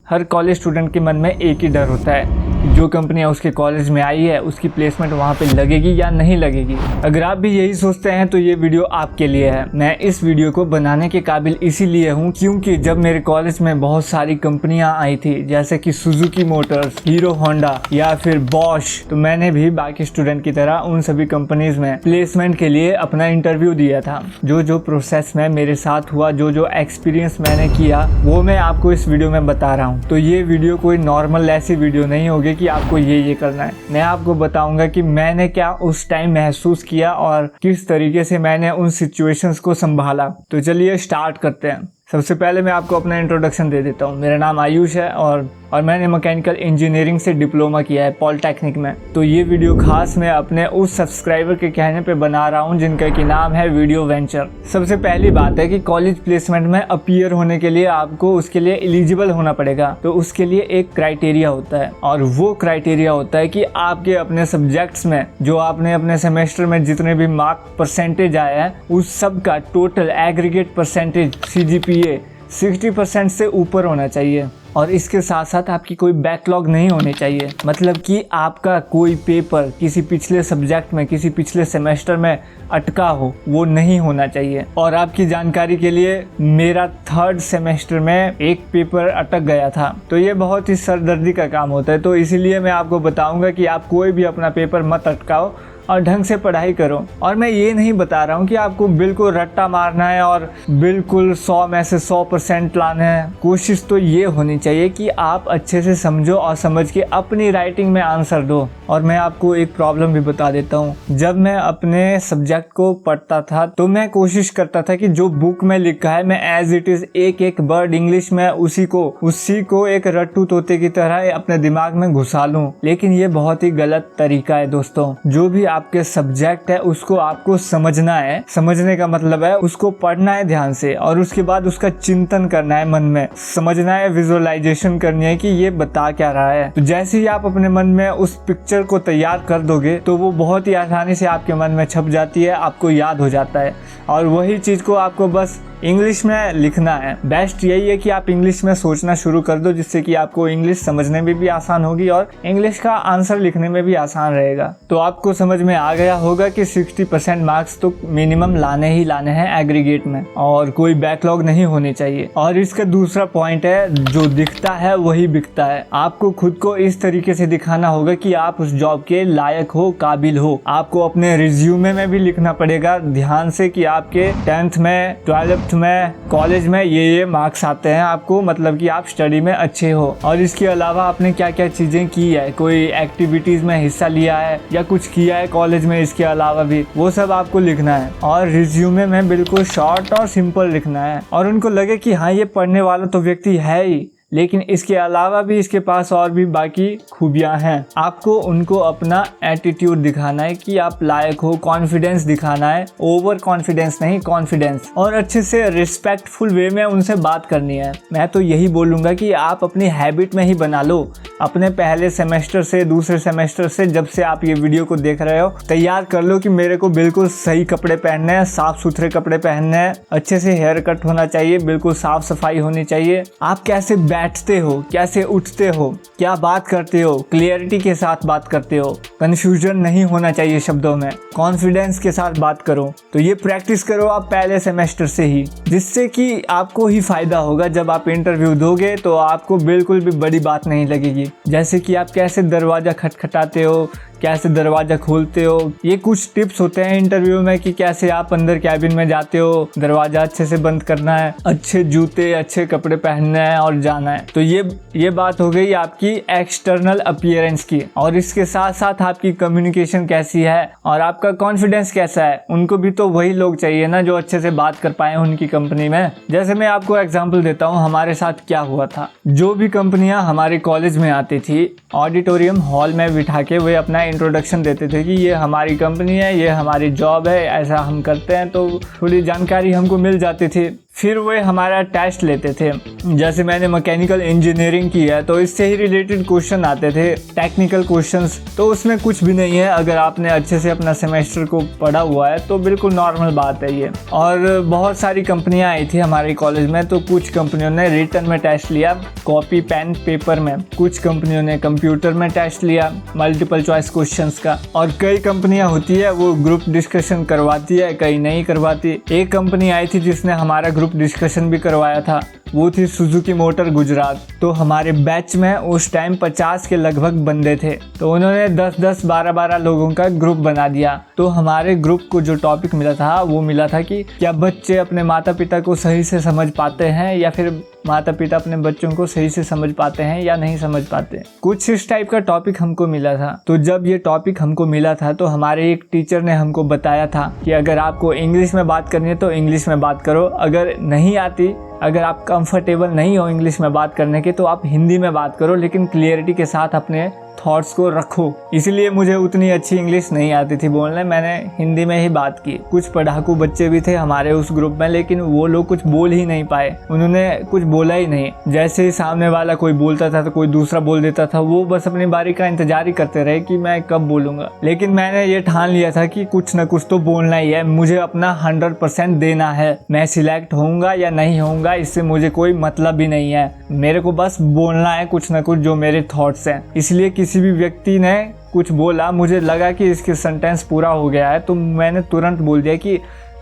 हर college student के मन में एक ही डर होता है, जो कंपनियां उसके कॉलेज में आई है उसकी प्लेसमेंट वहां पे लगेगी या नहीं लगेगी। अगर आप भी यही सोचते हैं तो ये वीडियो आपके लिए है। मैं इस वीडियो को बनाने के काबिल इसीलिए हूँ क्योंकि जब मेरे कॉलेज में बहुत सारी कंपनियां आई थी जैसे कि सुजुकी मोटर्स, हीरो होंडा या फिर बॉश, तो मैंने भी बाकी स्टूडेंट की तरह उन सभी कंपनीज में प्लेसमेंट के लिए अपना इंटरव्यू दिया था। जो प्रोसेस में मेरे साथ हुआ, जो एक्सपीरियंस मैंने किया, वो मैं आपको इस वीडियो में बता रहा हूँ। तो ये वीडियो कोई नॉर्मल ऐसी वीडियो नहीं होगी कि आपको ये करना है। मैं आपको बताऊंगा कि मैंने क्या उस टाइम महसूस किया और किस तरीके से मैंने उन सिचुएशंस को संभाला। तो चलिए स्टार्ट करते हैं। सबसे पहले मैं आपको अपना इंट्रोडक्शन दे देता हूँ। मेरा नाम आयुष है और मैंने मैकेनिकल इंजीनियरिंग से डिप्लोमा किया है पॉलिटेक्निक में। तो ये वीडियो खास मैं अपने उस सब्सक्राइबर के कहने पे बना रहा हूँ जिनका की नाम है वीडियो वेंचर। सबसे पहली बात है कि कॉलेज प्लेसमेंट में अपीयर होने के लिए आपको उसके लिए एलिजिबल होना पड़ेगा। तो उसके लिए एक क्राइटेरिया होता है और वो क्राइटेरिया होता है कि आपके अपने सब्जेक्ट्स में जो आपने अपने सेमेस्टर में जितने भी मार्क परसेंटेज आया है उस सब का टोटल एग्रीगेट परसेंटेज CGPA 60% से ऊपर होना चाहिए। और इसके साथ साथ आपकी कोई बैकलॉग नहीं होनी चाहिए, मतलब कि आपका कोई पेपर किसी पिछले सब्जेक्ट में, किसी पिछले सेमेस्टर में अटका हो, वो नहीं होना चाहिए। और आपकी जानकारी के लिए मेरा 3rd सेमेस्टर में एक पेपर अटक गया था, तो ये बहुत ही सरदर्दी का काम होता है। तो इसीलिए मैं आपको बताऊंगा कि आप कोई भी अपना पेपर मत अटकाओ और ढंग से पढ़ाई करो। और मैं ये नहीं बता रहा हूँ कि आपको बिल्कुल रट्टा मारना है और बिल्कुल 100 में से 100% लाना है। कोशिश तो ये होनी चाहिए कि आप अच्छे से समझो और समझ के अपनी राइटिंग में आंसर दो। और मैं आपको एक प्रॉब्लम भी बता देता हूँ। जब मैं अपने सब्जेक्ट को पढ़ता था तो मैं कोशिश करता था कि जो बुक में लिखा है मैं एज इट इज एक वर्ड इंग्लिश में उसी को एक रट्टू तोते की तरह अपने दिमाग में घुसा लूं। लेकिन ये बहुत ही गलत तरीका है दोस्तों। जो भी आपके सब्जेक्ट है उसको आपको समझना है। समझने का मतलब है उसको पढ़ना है ध्यान से और उसके बाद उसका चिंतन करना है, मन में समझना है, विजुअलाइजेशन करनी है कि ये बता क्या रहा है। तो जैसे ही आप अपने मन में उस पिक्चर को तैयार कर दोगे तो वो बहुत ही आसानी से आपके मन में छप जाती है, आपको याद हो जाता है। और वही चीज को आपको बस इंग्लिश में लिखना है। बेस्ट यही है कि आप इंग्लिश में सोचना शुरू कर दो, जिससे कि आपको इंग्लिश समझने में भी आसान होगी और इंग्लिश का आंसर लिखने में भी आसान रहेगा। तो आपको समझ में आ गया होगा कि 60% मार्क्स तो मिनिमम लाने ही लाने हैं एग्रीगेट में और कोई बैकलॉग नहीं होनी चाहिए। और इसका दूसरा पॉइंट है, जो दिखता है वही बिकता है। आपको खुद को इस तरीके से दिखाना होगा कि आप उस जॉब के लायक हो, काबिल हो। आपको अपने रिज्यूमे में भी लिखना पड़ेगा ध्यान से कि आपके 10th में, 12th में, कॉलेज में ये मार्क्स आते हैं आपको, मतलब कि आप स्टडी में अच्छे हो। और इसके अलावा आपने क्या क्या चीजें की है, कोई एक्टिविटीज में हिस्सा लिया है या कुछ किया है कॉलेज में, इसके अलावा भी वो सब आपको लिखना है। और रिज्यूमे में बिल्कुल शॉर्ट और सिंपल लिखना है और उनको लगे कि हाँ ये पढ़ने वाला तो व्यक्ति है ही, लेकिन इसके अलावा भी इसके पास और भी बाकी खूबियां हैं। आपको उनको अपना एटीट्यूड दिखाना है कि आप लायक हो, कॉन्फिडेंस दिखाना है, ओवर कॉन्फिडेंस नहीं, कॉन्फिडेंस। और अच्छे से रिस्पेक्टफुल वे में उनसे बात करनी है। मैं तो यही बोलूँगा कि आप अपनी हैबिट में ही बना लो। अपने पहले सेमेस्टर से, दूसरे सेमेस्टर से, जब से आप ये वीडियो को देख रहे हो, तैयार कर लो कि मेरे को बिल्कुल सही कपड़े पहनने हैं, साफ सुथरे कपड़े पहनने हैं, अच्छे से हेयर कट होना चाहिए, बिल्कुल साफ सफाई होनी चाहिए। आप कैसे बैठते हो, कैसे उठते हो, क्या बात करते हो, क्लियरिटी के साथ बात करते हो, कंफ्यूजन नहीं होना चाहिए शब्दों में, कॉन्फिडेंस के साथ बात करो। तो ये प्रैक्टिस करो आप पहले सेमेस्टर से ही, जिससे कि आपको ही फायदा होगा। जब आप इंटरव्यू दोगे तो आपको बिल्कुल भी बड़ी बात नहीं लगेगी। जैसे कि आप कैसे दरवाजा खटखटाते हो, कैसे दरवाजा खोलते हो, ये कुछ टिप्स होते हैं इंटरव्यू में कि कैसे आप अंदर कैबिन में जाते हो, दरवाजा अच्छे से बंद करना है, अच्छे जूते, अच्छे कपड़े पहनना है और जाना है। तो ये बात हो गई आपकी एक्सटर्नल अपीयरेंस की। और इसके साथ साथ आपकी कम्युनिकेशन कैसी है और आपका कॉन्फिडेंस कैसा है। उनको भी तो वही लोग चाहिए ना जो अच्छे से बात कर पाए उनकी कंपनी में। जैसे मैं आपको एग्जांपल देता हूँ, हमारे साथ क्या हुआ था। जो भी कंपनियां हमारे कॉलेज में आती थी, ऑडिटोरियम हॉल में बिठा के वे अपना इंट्रोडक्शन देते थे कि ये हमारी कंपनी है, ये हमारी जॉब है, ऐसा हम करते हैं। तो थोड़ी जानकारी हमको मिल जाती थी। फिर वे हमारा टेस्ट लेते थे। जैसे मैंने मैकेनिकल इंजीनियरिंग की है तो इससे ही रिलेटेड क्वेश्चन आते थे, टेक्निकल क्वेश्चंस। तो उसमें कुछ भी नहीं है, अगर आपने अच्छे से अपना सेमेस्टर को पढ़ा हुआ है तो बिल्कुल नॉर्मल बात है ये। और बहुत सारी कंपनियां आई थी हमारे कॉलेज में, तो कुछ कंपनियों ने रिटन में टेस्ट लिया, कॉपी पेन पेपर में, कुछ कंपनियों ने कंप्यूटर में टेस्ट लिया मल्टीपल चॉइस क्वेश्चंस का, और कई कंपनियां होती है वो ग्रुप डिस्कशन करवाती है, कई नहीं करवाती। एक कंपनी आई थी जिसने हमारा ग्रुप डिस्कशन भी करवाया था, वो थी सुजुकी मोटर गुजरात। तो हमारे बैच में उस टाइम 50 के लगभग बंदे थे, तो उन्होंने 10-10, 12-12 लोगों का ग्रुप बना दिया। तो हमारे ग्रुप को जो टॉपिक मिला था वो मिला था कि क्या बच्चे अपने माता पिता को सही से समझ पाते हैं, या फिर माता पिता अपने बच्चों को सही से समझ पाते हैं या नहीं समझ पाते। कुछ इस टाइप का टॉपिक हमको मिला था। तो जब ये टॉपिक हमको मिला था तो हमारे एक टीचर ने हमको बताया था कि अगर आपको इंग्लिश में बात करनी है तो इंग्लिश में बात करो, अगर नहीं आती, अगर आप कंफर्टेबल नहीं हो इंग्लिश में बात करने के तो आप हिंदी में बात करो, लेकिन क्लियरिटी के साथ अपने थॉट्स को रखो। इसलिए मुझे उतनी अच्छी इंग्लिश नहीं आती थी बोलने, मैंने हिंदी में ही बात की। कुछ पढ़ाकू बच्चे भी थे हमारे उस ग्रुप में, लेकिन वो लोग कुछ बोल ही नहीं पाए, उन्होंने कुछ बोला ही नहीं। जैसे ही सामने वाला कोई बोलता था तो कोई दूसरा बोल देता था, वो बस अपनी बारी का इंतजार ही करते रहे कि मैं कब बोलूँगा। लेकिन मैंने ये ठान लिया था कि कुछ ना कुछ तो बोलना ही है, मुझे अपना 100% देना है। मैं सिलेक्ट होऊंगा या नहीं होऊंगा इससे मुझे कोई मतलब ही नहीं है, मेरे को बस बोलना है कुछ ना कुछ जो मेरे थॉट्स हैं। इसलिए किसी भी व्यक्ति ने कुछ बोला, मुझे लगा कि इसके सेंटेंस पूरा हो गया है, तो मैंने तुरंत बोल दिया कि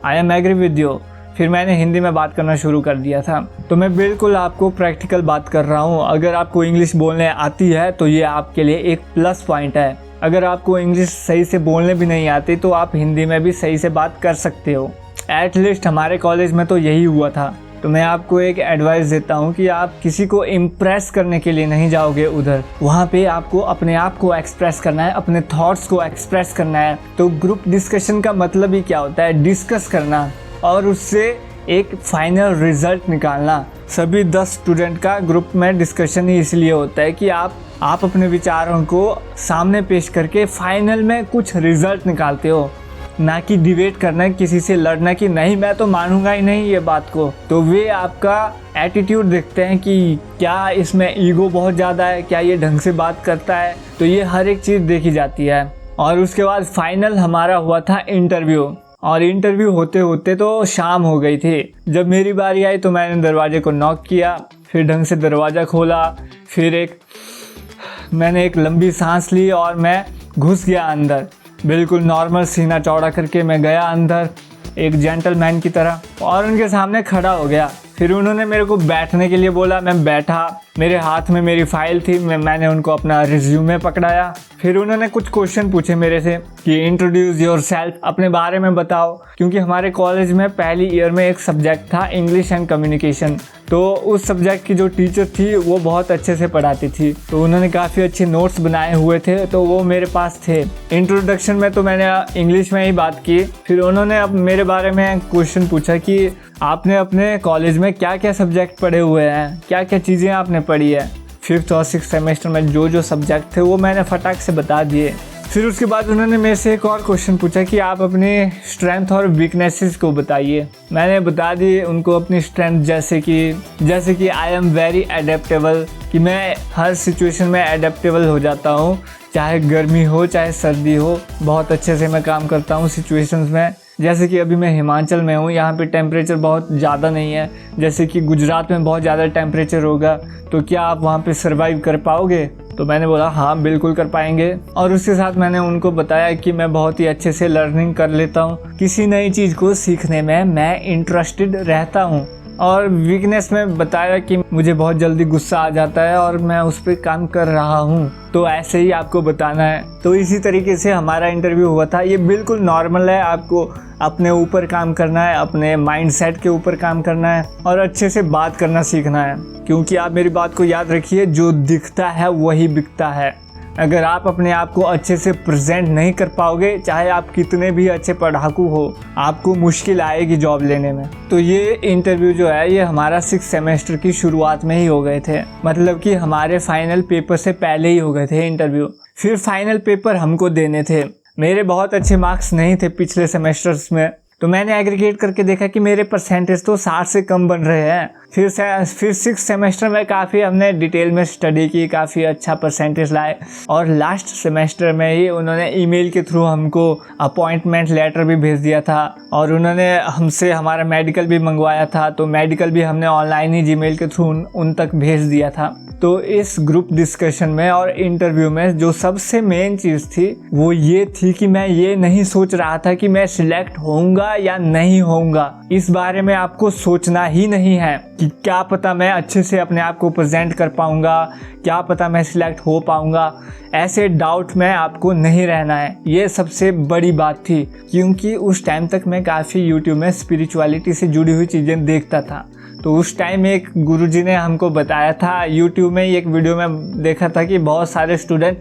I am agree with you. फिर मैंने हिंदी में बात करना शुरू कर दिया था। तो मैं बिल्कुल आपको प्रैक्टिकल बात कर रहा हूँ। अगर आपको इंग्लिश बोलने आती है तो ये आपके लिए एक प्लस पॉइंट है। अगर आपको इंग्लिश सही से बोलने भी नहीं आती तो आप हिंदी में भी सही से बात कर सकते हो। एटलीस्ट हमारे कॉलेज में तो यही हुआ था। तो मैं आपको एक एडवाइस देता हूँ कि आप किसी को इम्प्रेस करने के लिए नहीं जाओगे उधर, वहाँ पे आपको अपने आप को एक्सप्रेस करना है, अपने थॉट्स को एक्सप्रेस करना है। तो ग्रुप डिस्कशन का मतलब ही क्या होता है? डिस्कस करना और उससे एक फाइनल रिजल्ट निकालना। सभी 10 स्टूडेंट का ग्रुप में डिस्कशन ही इसलिए होता है कि आप अपने विचारों को सामने पेश करके फाइनल में कुछ रिजल्ट निकालते हो, ना कि डिबेट करना, किसी से लड़ना कि नहीं मैं तो मानूंगा ही नहीं ये बात को। तो वे आपका एटीट्यूड देखते हैं कि क्या इसमें ईगो बहुत ज़्यादा है, क्या ये ढंग से बात करता है, तो ये हर एक चीज़ देखी जाती है। और उसके बाद फाइनल हमारा हुआ था इंटरव्यू, और इंटरव्यू होते होते तो शाम हो गई थी। जब मेरी बारी आई तो मैंने दरवाजे को नॉक किया, फिर ढंग से दरवाज़ा खोला, फिर मैंने एक लंबी सांस ली और मैं घुस गया अंदर। बिल्कुल नॉर्मल सीना चौड़ा करके मैं गया अंदर एक जेंटलमैन की तरह और उनके सामने खड़ा हो गया। फिर उन्होंने मेरे को बैठने के लिए बोला, मैं बैठा। मेरे हाथ में मेरी फाइल थी, मैंने उनको अपना रिज्यूमे पकड़ाया। फिर उन्होंने कुछ क्वेश्चन पूछे मेरे से कि इंट्रोड्यूस योरसेल्फ, अपने बारे में बताओ। क्योंकि हमारे कॉलेज में पहली ईयर में एक सब्जेक्ट था इंग्लिश एंड कम्युनिकेशन, तो उस सब्जेक्ट की जो टीचर थी वो बहुत अच्छे से पढ़ाती थी, तो उन्होंने काफ़ी अच्छे नोट्स बनाए हुए थे, तो वो मेरे पास थे। इंट्रोडक्शन में तो मैंने इंग्लिश में ही बात की। फिर उन्होंने अब मेरे बारे में क्वेश्चन पूछा कि आपने अपने कॉलेज में क्या क्या सब्जेक्ट पढ़े हुए हैं, क्या क्या चीज़ें आपने पढ़ी है। 5th और 6th सेमेस्टर में जो सब्जेक्ट थे वो मैंने फटाक से बता दिए। फिर उसके बाद उन्होंने मेरे से एक और क्वेश्चन पूछा कि आप अपनी स्ट्रेंथ और वीकनेसेस को बताइए। मैंने बता दी उनको अपनी स्ट्रेंथ, जैसे कि आई एम वेरी एडेप्टेबल, कि मैं हर सिचुएशन में एडेप्टेबल हो जाता हूँ, चाहे गर्मी हो चाहे सर्दी हो, बहुत अच्छे से मैं काम करता हूँ सिचुएशंस में। जैसे कि अभी मैं हिमाचल में हूँ, यहाँ पे टेम्परेचर बहुत ज़्यादा नहीं है, जैसे कि गुजरात में बहुत ज़्यादा टेम्परेचर होगा, तो क्या आप वहाँ पे सर्वाइव कर पाओगे? तो मैंने बोला हाँ बिल्कुल कर पाएंगे। और उसके साथ मैंने उनको बताया कि मैं बहुत ही अच्छे से लर्निंग कर लेता हूँ, किसी नई चीज़ को सीखने में मैं इंटरेस्टेड रहता हूँ। और वीकनेस में बताया कि मुझे बहुत जल्दी गुस्सा आ जाता है और मैं उस पर काम कर रहा हूँ, तो ऐसे ही आपको बताना है। तो इसी तरीके से हमारा इंटरव्यू हुआ था। ये बिल्कुल नॉर्मल है, आपको अपने ऊपर काम करना है, अपने माइंडसेट के ऊपर काम करना है और अच्छे से बात करना सीखना है। क्योंकि आप मेरी बात को याद रखिए, जो दिखता है वही बिकता है। अगर आप अपने आप को अच्छे से प्रेजेंट नहीं कर पाओगे, चाहे आप कितने भी अच्छे पढ़ाकू हो, आपको मुश्किल आएगी जॉब लेने में। तो ये इंटरव्यू जो है ये हमारा 6th सेमेस्टर की शुरुआत में ही हो गए थे, मतलब कि हमारे फाइनल पेपर से पहले ही हो गए थे इंटरव्यू। फिर फाइनल पेपर हमको देने थे। मेरे बहुत अच्छे मार्क्स नहीं थे पिछले सेमेस्टर्स में, तो मैंने एग्रीगेट करके देखा कि मेरे परसेंटेज तो 60 से कम बन रहे हैं। फिर 6th सेमेस्टर में काफ़ी हमने डिटेल में स्टडी की, काफ़ी अच्छा परसेंटेज लाए और लास्ट सेमेस्टर में ही उन्होंने ईमेल के थ्रू हमको अपॉइंटमेंट लेटर भी भेज दिया था और उन्होंने हमसे हमारा मेडिकल भी मंगवाया था। तो मेडिकल भी हमने ऑनलाइन ही जीमेल के थ्रू उन तक भेज दिया था। तो इस ग्रुप डिस्कशन में और इंटरव्यू में जो सबसे मेन चीज़ थी वो ये थी कि मैं ये नहीं सोच रहा था कि मैं सिलेक्ट होऊंगा या नहीं होऊंगा। इस बारे में आपको सोचना ही नहीं है कि क्या पता मैं अच्छे से अपने आप को प्रेजेंट कर पाऊंगा, क्या पता मैं सिलेक्ट हो पाऊंगा। ऐसे डाउट में आपको नहीं रहना है, ये सबसे बड़ी बात थी। क्योंकि उस टाइम तक मैं काफ़ी यूट्यूब में स्पिरिचुअलिटी से जुड़ी हुई चीज़ें देखता था। तो उस टाइम एक गुरुजी ने हमको बताया था, यूट्यूब में एक वीडियो में देखा था कि बहुत सारे स्टूडेंट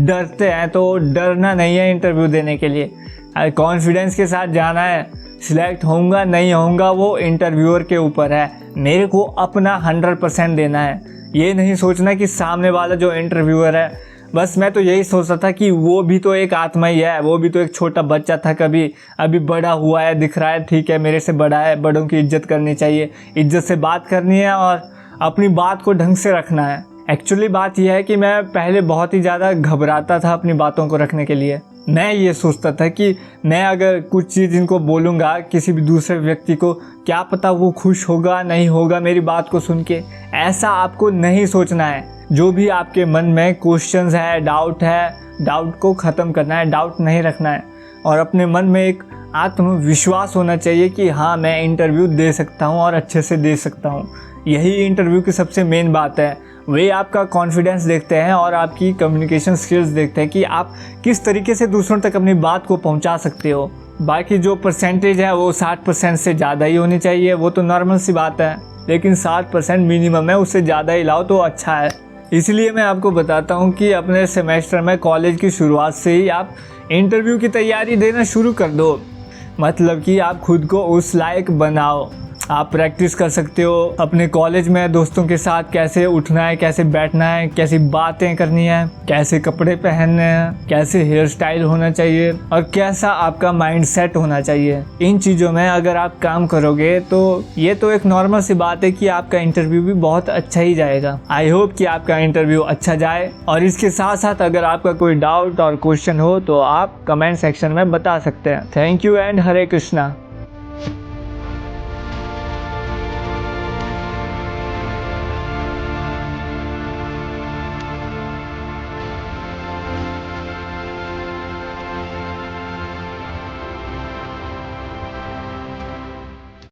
डरते हैं। तो डरना नहीं है इंटरव्यू देने के लिए, कॉन्फिडेंस के साथ जाना है। सिलेक्ट होऊंगा नहीं होऊंगा वो इंटरव्यूअर के ऊपर है, मेरे को अपना 100% देना है। ये नहीं सोचना कि सामने वाला जो इंटरव्यूअर है, बस मैं तो यही सोचता था कि वो भी तो एक आत्मा ही है, वो भी तो एक छोटा बच्चा था, कभी अभी बड़ा हुआ है, दिख रहा है, ठीक है मेरे से बड़ा है, बड़ों की इज्जत करनी चाहिए, इज्जत से बात करनी है और अपनी बात को ढंग से रखना है। एक्चुअली बात यह है कि मैं पहले बहुत ही ज़्यादा घबराता था अपनी बातों को रखने के लिए। मैं ये सोचता था कि मैं अगर कुछ चीज़ इनको बोलूँगा किसी भी दूसरे व्यक्ति को, क्या पता वो खुश होगा नहीं होगा मेरी बात को सुन के। ऐसा आपको नहीं सोचना है। जो भी आपके मन में क्वेश्चंस है, डाउट को ख़त्म करना है, डाउट नहीं रखना है और अपने मन में एक आत्मविश्वास होना चाहिए कि हाँ मैं इंटरव्यू दे सकता हूँ और अच्छे से दे सकता हूँ। यही इंटरव्यू की सबसे मेन बात है। वे आपका कॉन्फिडेंस देखते हैं और आपकी कम्युनिकेशन स्किल्स देखते हैं कि आप किस तरीके से दूसरों तक अपनी बात को पहुंचा सकते हो। बाकी जो परसेंटेज है वो 60% से ज़्यादा ही होनी चाहिए, वो तो नॉर्मल सी बात है, लेकिन 60% मिनिमम है, उससे ज़्यादा ही लाओ तो अच्छा है। इसलिए मैं आपको बताता हूँ कि अपने सेमेस्टर में कॉलेज की शुरुआत से ही आप इंटरव्यू की तैयारी देना शुरू कर दो। मतलब कि आप खुद को उस लायक बनाओ। आप प्रैक्टिस कर सकते हो अपने कॉलेज में दोस्तों के साथ कैसे उठना है, कैसे बैठना है, कैसी बातें करनी है, कैसे कपड़े पहनने हैं, कैसे हेयर स्टाइल होना चाहिए और कैसा आपका माइंड सेट होना चाहिए। इन चीज़ों में अगर आप काम करोगे तो ये तो एक नॉर्मल सी बात है कि आपका इंटरव्यू भी बहुत अच्छा ही जाएगा। आई होप कि आपका इंटरव्यू अच्छा जाए। और इसके साथ साथ अगर आपका कोई डाउट और क्वेश्चन हो तो आप कमेंट सेक्शन में बता सकते हैं। Thank you and Hare Krishna.